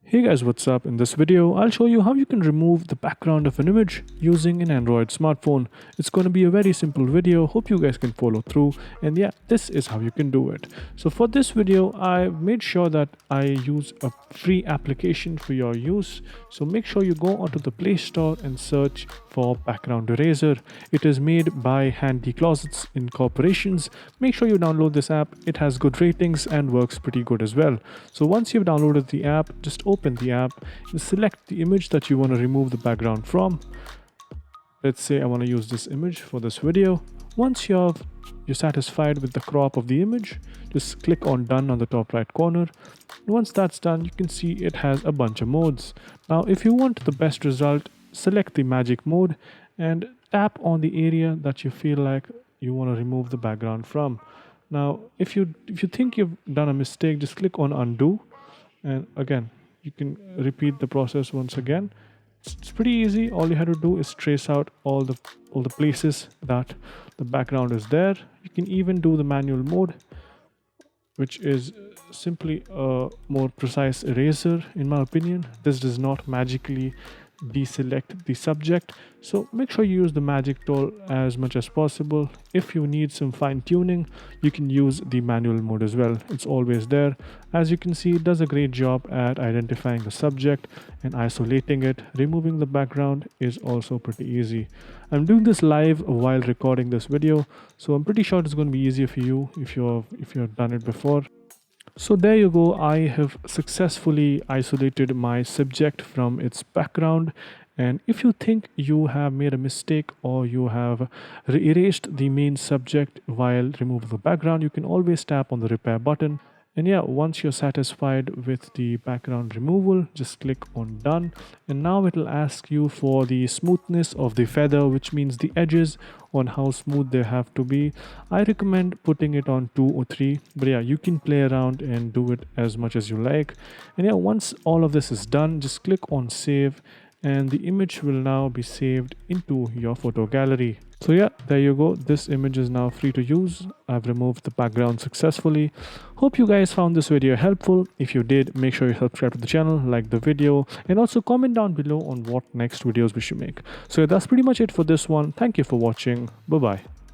Hey guys, what's up? In this video, I'll show you how you can remove the background of an image using an Android smartphone. It's going to be a very simple video. Hope you guys can follow through. And yeah, this is how you can do it. So for this video, I made sure that I use a free application for your use. So make sure you go onto the Play Store and search for Background Eraser. It is made by Handy Closets Incorporations. Make sure you download this app. It has good ratings and works pretty good as well. So once you've downloaded the app, just open the app and select the image that you want to remove the background from. Let's say I want to use this image for this video. Once you're satisfied with the crop of the image, just click on done on the top right corner. Once that's done, you can see it has a bunch of modes. Now if you want the best result, select the magic mode and tap on the area that you feel like you want to remove the background from. Now if you think you've done a mistake, just click on undo, and again you can repeat the process once again. It's pretty easy. All you have to do is trace out all the places that the background is there. You can even do the manual mode, which is simply a more precise eraser in my opinion. This does not magically deselect the subject, so make sure you use the magic tool as much as possible. If you need some fine tuning, you can use the manual mode as well. It's always there. As you can see, it does a great job at identifying the subject and isolating it. Removing the background is also pretty easy. I'm doing this live while recording this video, so I'm pretty sure it's going to be easier for you if you've done it before. So there you go, I have successfully isolated my subject from its background. And if you think you have made a mistake or you have erased the main subject while removing the background, you can always tap on the repair button. And yeah, once you're satisfied with the background removal, just click on done. And now it will ask you for the smoothness of the feather, which means the edges on how smooth they have to be. I recommend putting it on 2 or 3, but yeah, you can play around and do it as much as you like. And yeah, once all of this is done, just click on save and the image will now be saved into your photo gallery. So yeah, there you go. This image is now free to use. I've removed the background successfully. Hope you guys found this video helpful. If you did, make sure you subscribe to the channel, like the video, and also comment down below on what next videos we should make. So yeah, that's pretty much it for this one. Thank you for watching. Bye bye.